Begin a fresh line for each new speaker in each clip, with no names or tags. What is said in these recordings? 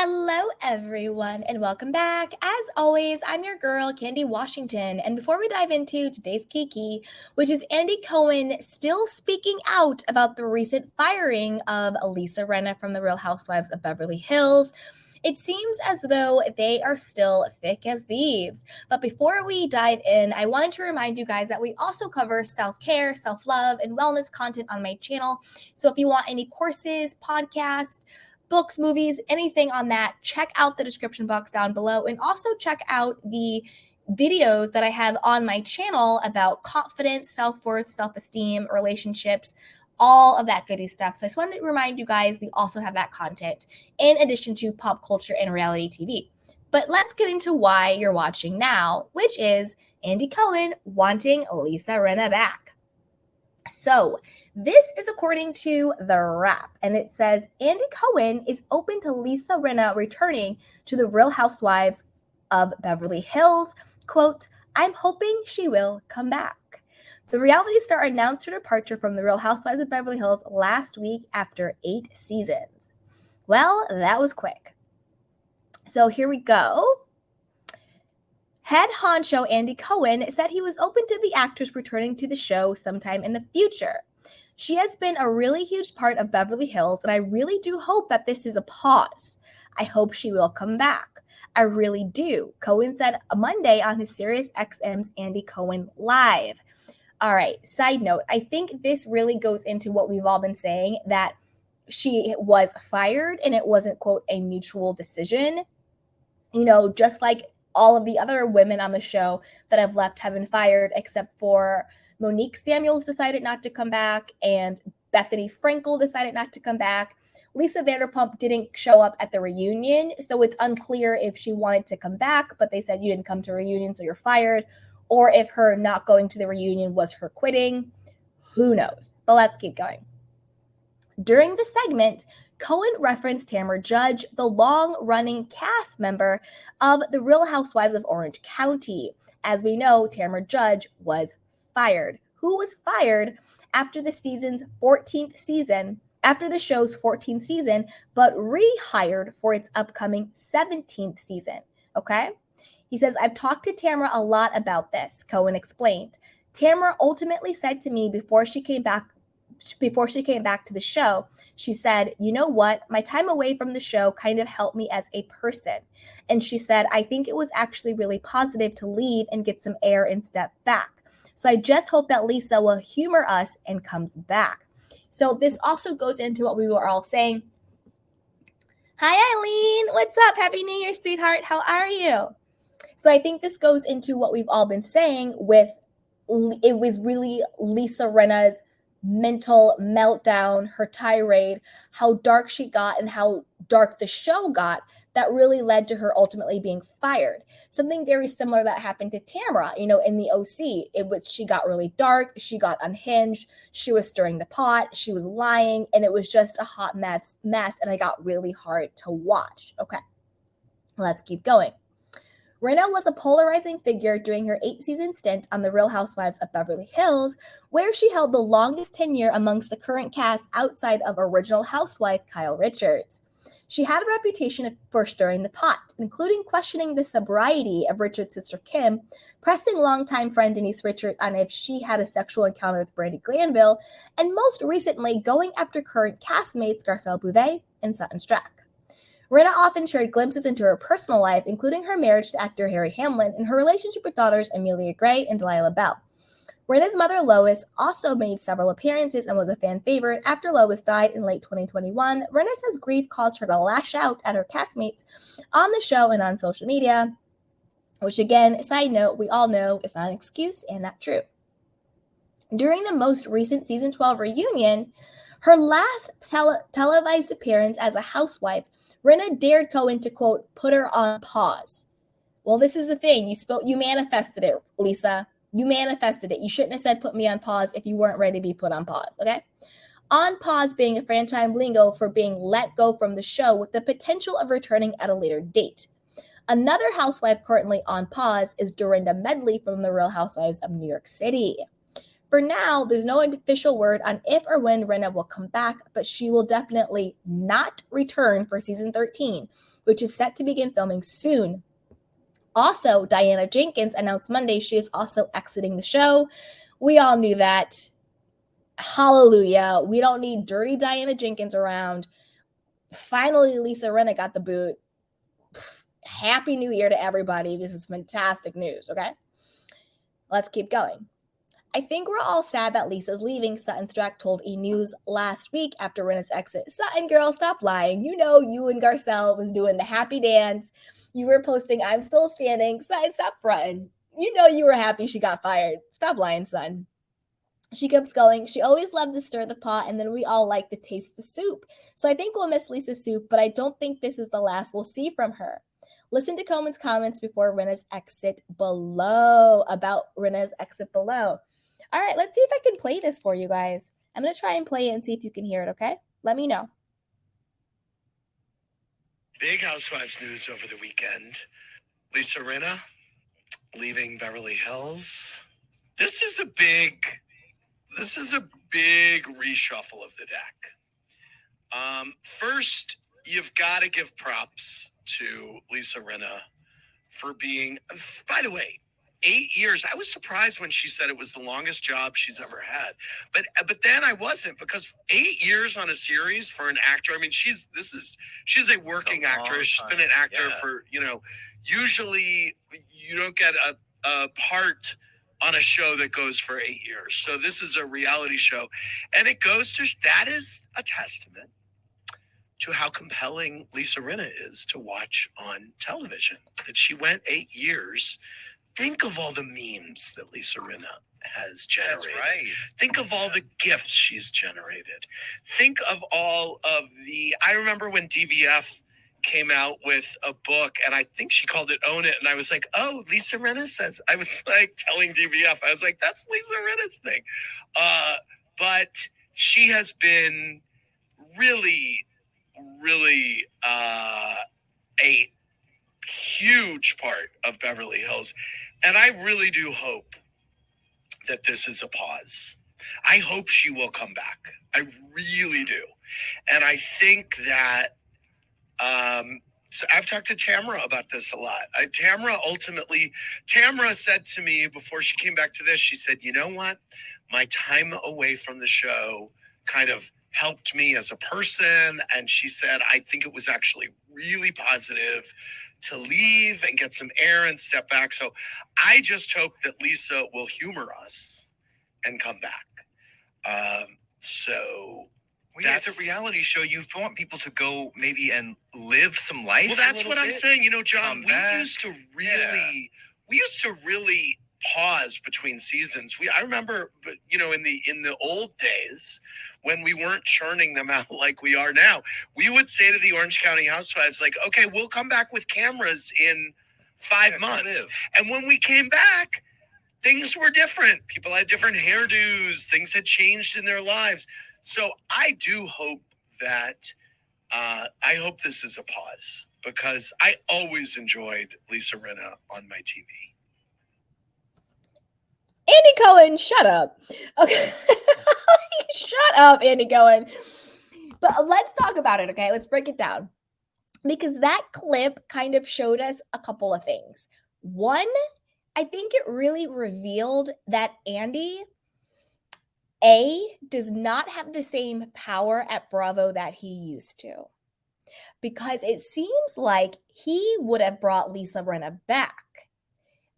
Hello, everyone, and welcome back. As always, I'm your girl, Candy Washington. And before we dive into today's Kiki, which is Andy Cohen still speaking out about the recent firing of Lisa Rinna from the Real Housewives of Beverly Hills, it seems as though they are still thick as thieves. But before we dive in, I wanted to remind you guys that we also cover self-care, self-love, and wellness content on my channel. So if you want any courses, podcasts, books, movies, anything on that, check out the description box down below. And also check out the videos that I have on my channel about confidence, self-worth, self-esteem, relationships, all of that goody stuff. So I just wanted to remind you guys, we also have that content in addition to pop culture and reality TV. But let's get into why you're watching now, which is Andy Cohen wanting Lisa Rinna back. So this is according to The Wrap, and it says Andy Cohen is open to Lisa Rinna returning to the Real Housewives of Beverly Hills. Quote, I'm hoping she will come back. The reality star announced her departure from the Real Housewives of Beverly Hills last week after 8 seasons. Well, that was quick. So here we go. Head honcho Andy Cohen said he was open to the actress returning to the show sometime in the future. She has been a really huge part of Beverly Hills, and I really do hope that this is a pause. I hope she will come back. I really do, Cohen said Monday on his SiriusXM's Andy Cohen Live. All right, side note, I think this really goes into what we've all been saying, that she was fired and it wasn't, quote, a mutual decision. You know, just like all of the other women on the show that have left have been fired, except for Monique Samuels decided not to come back, and Bethany Frankel decided not to come back. Lisa Vanderpump didn't show up at the reunion, so it's unclear if she wanted to come back, but they said you didn't come to a reunion, so you're fired, or if her not going to the reunion was her quitting. Who knows? But let's keep going. During the segment, Cohen referenced Tamra Judge, the long-running cast member of The Real Housewives of Orange County. As we know, Tamra Judge was fired. Who was fired after the show's 14th season, but rehired for its upcoming 17th season. Okay? He says, I've talked to Tamra a lot about this, Cohen explained. Tamra ultimately said to me before she came back to the show, she said, you know what? My time away from the show kind of helped me as a person. And she said, I think it was actually really positive to leave and get some air and step back. So I just hope that Lisa will humor us and comes back. So this also goes into what we were all saying. Hi, Eileen. What's up? Happy New Year, sweetheart. How are you? So I think this goes into what we've all been saying with, it was really Lisa Rinna's mental meltdown, her tirade, how dark she got and how dark the show got, that really led to her ultimately being fired. Something very similar that happened to Tamra, in the OC. She got really dark, she got unhinged, she was stirring the pot, she was lying, and it was just a hot mess, and it got really hard to watch. Okay, let's keep going. Rinna was a polarizing figure during her 8-season stint on The Real Housewives of Beverly Hills, where she held the longest tenure amongst the current cast outside of original housewife Kyle Richards. She had a reputation for stirring the pot, including questioning the sobriety of Richards' sister Kim, pressing longtime friend Denise Richards on if she had a sexual encounter with Brandi Glanville, and most recently going after current castmates Garcelle Bouvet and Sutton Stracke. Rinna often shared glimpses into her personal life, including her marriage to actor Harry Hamlin and her relationship with daughters Amelia Gray and Delilah Bell. Rinna's mother, Lois, also made several appearances and was a fan favorite. After Lois died in late 2021, Rinna says grief caused her to lash out at her castmates on the show and on social media, which again, side note, we all know is not an excuse and not true. During the most recent season 12 reunion, her last televised appearance as a housewife, Rinna dared Cohen to, quote, put her on pause. Well, this is the thing. You manifested it, Lisa. You manifested it. You shouldn't have said put me on pause if you weren't ready to be put on pause, okay? On pause being a franchise lingo for being let go from the show with the potential of returning at a later date. Another housewife currently on pause is Dorinda Medley from The Real Housewives of New York City. For now, there's no official word on if or when Rinna will come back, but she will definitely not return for season 13, which is set to begin filming soon. Also, Diana Jenkins announced Monday she is also exiting the show. We all knew that. Hallelujah. We don't need dirty Diana Jenkins around. Finally, Lisa Rinna got the boot. Happy New Year to everybody. This is fantastic news, okay? Let's keep going. I think we're all sad that Lisa's leaving, Sutton Strack told E! News last week after Rinna's exit. Sutton, girl, stop lying. You know you and Garcelle was doing the happy dance. You were posting, I'm still standing. Sutton, stop fronting. You know you were happy she got fired. Stop lying, Sutton. She keeps going. She always loved to stir the pot, and then we all like to taste the soup. So I think we'll miss Lisa's soup, but I don't think this is the last we'll see from her. Listen to Cohen's comments before Rinna's exit below, about Rinna's exit below. All right, let's see if I can play this for you guys. I'm going to try and play it and see if you can hear it, okay? Let me know.
Big Housewives news over the weekend. Lisa Rinna leaving Beverly Hills. This is a big reshuffle of the deck. First, you've got to give props to Lisa Rinna for being, by the way, 8 years. I was surprised when she said it was the longest job she's ever had. But then I wasn't, because 8 years on a series for an actor. I mean, she's a working actress. She's been an actor for, usually you don't get a part on a show that goes for 8 years. So this is a reality show. And it goes to, that is a testament to how compelling Lisa Rinna is to watch on television. That she went 8 years. Think of all the memes that Lisa Rinna has generated. That's right. Think of all the gifts she's generated. Think of all of I remember when DVF came out with a book, and I think she called it Own It, and I was like, oh, Lisa Rinna says, I was like telling DVF, I was like, that's Lisa Rinna's thing. But she has been really a huge part of Beverly Hills. And I really do hope that this is a pause. I hope she will come back. I really do. And I think that, so I've talked to Tamra about this a lot. Tamra said to me before she came back to this, she said, you know what? My time away from the show kind of helped me as a person. And she said, I think it was actually really positive to leave and get some air and step back. So I just hope that Lisa will humor us and come back.
It's a reality show. You want people to go maybe and live some life.
Well, that's what I'm saying. John, we used to really pause between seasons. I remember, in the old days when we weren't churning them out like we are now, we would say to the Orange County Housewives, like, okay, we'll come back with cameras in 5 months. And when we came back, things were different. People had different hairdos. Things had changed in their lives. So I do hope that, I hope this is a pause, because I always enjoyed Lisa Rinna on my TV.
Andy Cohen, shut up. Okay. Shut up, Andy Cohen. But let's talk about it, okay? Let's break it down. Because that clip kind of showed us a couple of things. One, I think it really revealed that Andy, does not have the same power at Bravo that he used to. Because it seems like he would have brought Lisa Rinna back.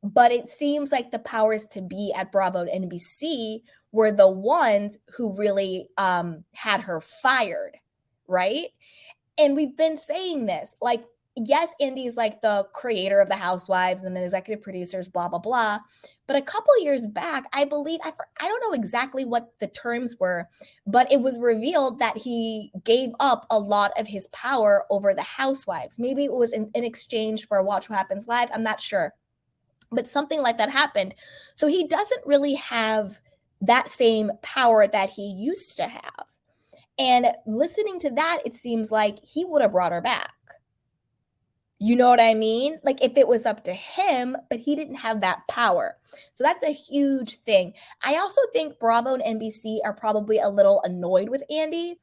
But it seems like the powers to be at Bravo and NBC were the ones who really had her fired, right? And we've been saying this, like, yes, Andy's like the creator of the Housewives and the executive producers, blah, blah, blah. But a couple years back, I believe, I don't know exactly what the terms were, but it was revealed that he gave up a lot of his power over the Housewives. Maybe it was in exchange for Watch What Happens Live. I'm not sure. But something like that happened. So he doesn't really have that same power that he used to have. And listening to that, it seems like he would have brought her back. You know what I mean? Like if it was up to him, but he didn't have that power. So that's a huge thing. I also think Bravo and NBC are probably a little annoyed with Andy.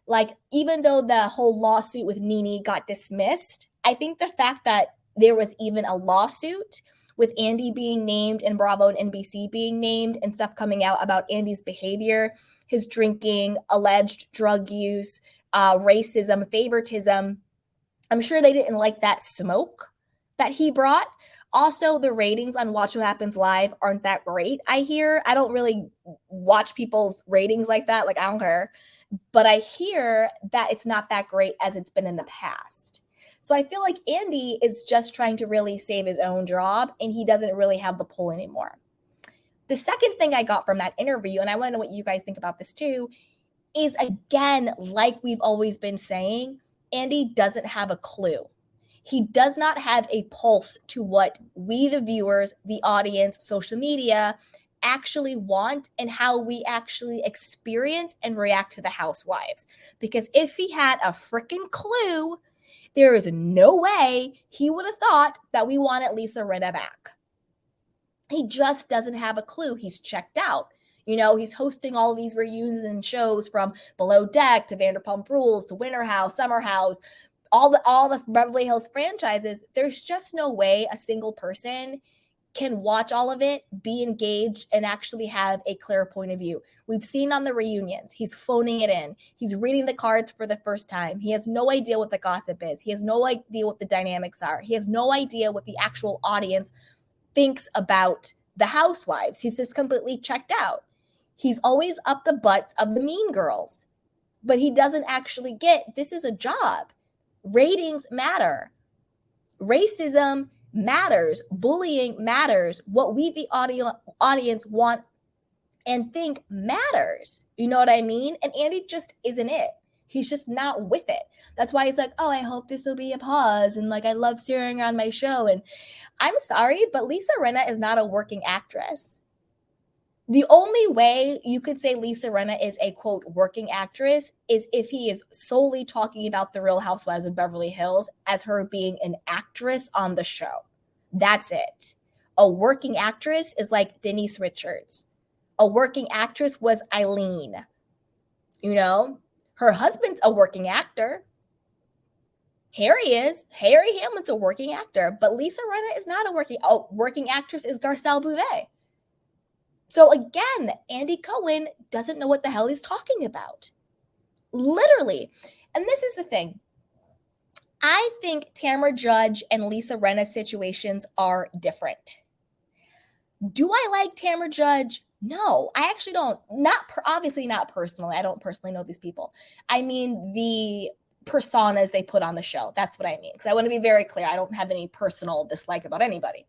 Like even though the whole lawsuit with Nene got dismissed, I think the fact that there was even a lawsuit with Andy being named and Bravo and NBC being named and stuff coming out about Andy's behavior, his drinking, alleged drug use, racism, favoritism, I'm sure they didn't like that smoke that he brought. Also, the ratings on Watch What Happens Live aren't that great. I hear. I don't really watch people's ratings like that. Like, I don't care. But I hear that it's not that great as it's been in the past. So I feel like Andy is just trying to really save his own job, and he doesn't really have the pull anymore. The second thing I got from that interview, and I want to know what you guys think about this too, is again, like we've always been saying, Andy doesn't have a clue. He does not have a pulse to what we, the viewers, the audience, social media, actually want and how we actually experience and react to the housewives. Because if he had a freaking clue, there is no way he would have thought that we wanted Lisa Rinna back. He just doesn't have a clue. He's checked out. You know, he's hosting all of these reunion shows from Below Deck to Vanderpump Rules to Winter House, Summer House, all the Beverly Hills franchises. There's just no way a single person can watch all of it, be engaged, and actually have a clear point of view. We've seen on the reunions, he's phoning it in. He's reading the cards for the first time. He has no idea what the gossip is. He has no idea what the dynamics are. He has no idea what the actual audience thinks about the housewives. He's just completely checked out. He's always up the butts of the mean girls, but he doesn't actually get this is a job. Ratings matter. Racism matters. Bullying matters. What we, the audience, want and think matters. You know what I mean? And Andy just isn't it. He's just not with it. That's why he's like, oh, I hope this will be a pause. And like, I love staring on my show. And I'm sorry, but Lisa Rinna is not a working actress. The only way you could say Lisa Rinna is a, quote, working actress is if he is solely talking about the Real Housewives of Beverly Hills as her being an actress on the show. That's it. A working actress is like Denise Richards. A working actress was Eileen. You know, her husband's a working actor. Harry is. Harry Hamlin's a working actor, but Lisa Rinna is not a working actress is Garcelle Bouvet. So again, Andy Cohen doesn't know what the hell he's talking about. Literally. And this is the thing. I think Tamra Judge and Lisa Rinna's situations are different. Do I like Tamra Judge? No, I actually don't. Obviously not personally. I don't personally know these people. I mean the personas they put on the show. That's what I mean. Because I want to be very clear. I don't have any personal dislike about anybody.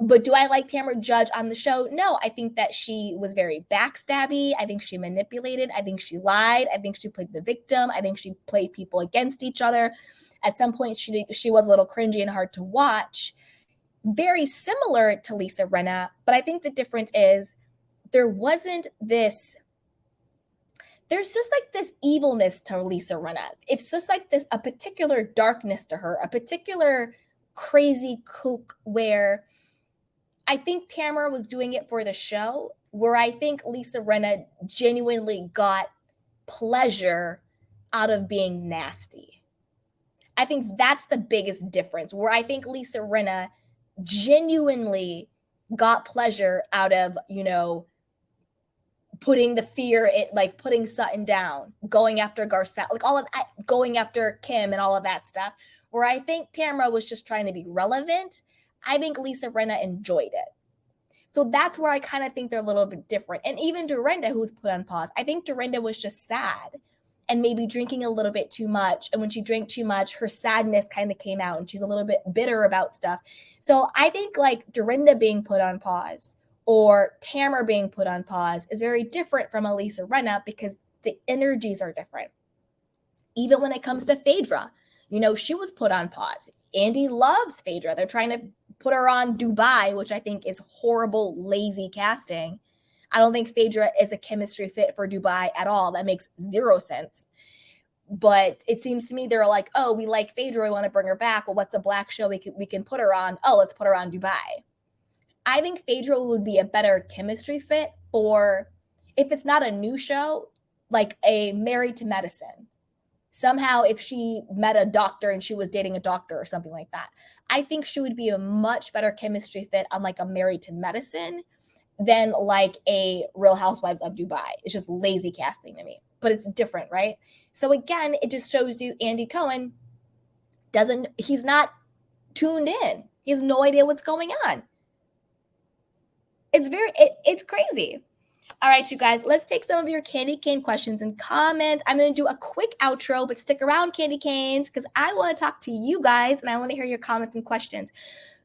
But do I like Tamra Judge on the show? No, I think that she was very backstabby. I think she manipulated. I think she lied. I think she played the victim. I think she played people against each other. At some point, she was a little cringy and hard to watch. Very similar to Lisa Rinna, but I think the difference is there wasn't this, there's just like this evilness to Lisa Rinna. It's just like this, a particular darkness to her, a particular crazy kook where I think Tamra was doing it for the show, where I think Lisa Rinna genuinely got pleasure out of being nasty. I think that's the biggest difference, where I think Lisa Rinna genuinely got pleasure out of, you know, putting the fear, like putting Sutton down, going after Garcelle, like all of that, going after Kim and all of that stuff, where I think Tamra was just trying to be relevant. I think Lisa Rinna enjoyed it. So that's where I kind of think they're a little bit different. And even Dorinda, who was put on pause, I think Dorinda was just sad and maybe drinking a little bit too much. And when she drank too much, her sadness kind of came out and she's a little bit bitter about stuff. So I think like Dorinda being put on pause or Tamra being put on pause is very different from a Lisa Rinna because the energies are different. Even when it comes to Phaedra, you know, she was put on pause. Andy loves Phaedra. They're trying to put her on Dubai, which I think is horrible, lazy casting. I don't think Phaedra is a chemistry fit for Dubai at all. That makes zero sense. But it seems to me they're like, oh, we like Phaedra, we want to bring her back. Well, what's a black show we can put her on? Oh, let's put her on Dubai. I think Phaedra would be a better chemistry fit for, if it's not a new show, like a Married to Medicine. Somehow, if she met a doctor and she was dating a doctor or something like that, I think she would be a much better chemistry fit on like a Married to Medicine than like a Real Housewives of Dubai. It's just lazy casting to me, but it's different, right? So again, it just shows you Andy Cohen he's not tuned in. He has no idea what's going on. It's crazy. All right, you guys, let's take some of your candy cane questions and comments. I'm going to do a quick outro, but stick around, candy canes, because I want to talk to you guys and I want to hear your comments and questions.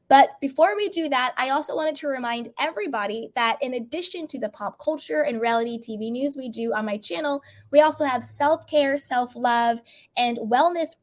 But before we do that, I also wanted to remind everybody that in addition to the pop culture and reality TV news we do on my channel, we also have self-care, self-love, and wellness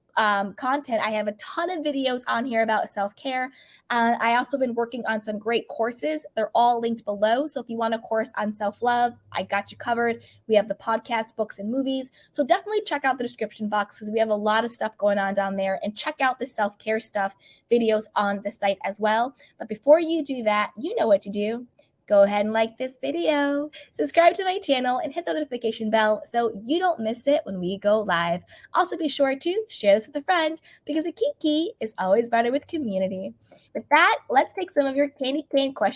content. I have a ton of videos on here about self-care. I also been working on some great courses. They're all linked below. So if you want a course on self-love, I got you covered. We have the podcast, books, and movies. So definitely check out the description box because we have a lot of stuff going on down there, and check out the self-care stuff videos on the site as well. But before you do that, you know what to do. Go ahead and like this video, subscribe to my channel, and hit the notification bell so you don't miss it when we go live. Also, be sure to share this with a friend because a kiki is always better with community. With that, let's take some of your candy cane questions.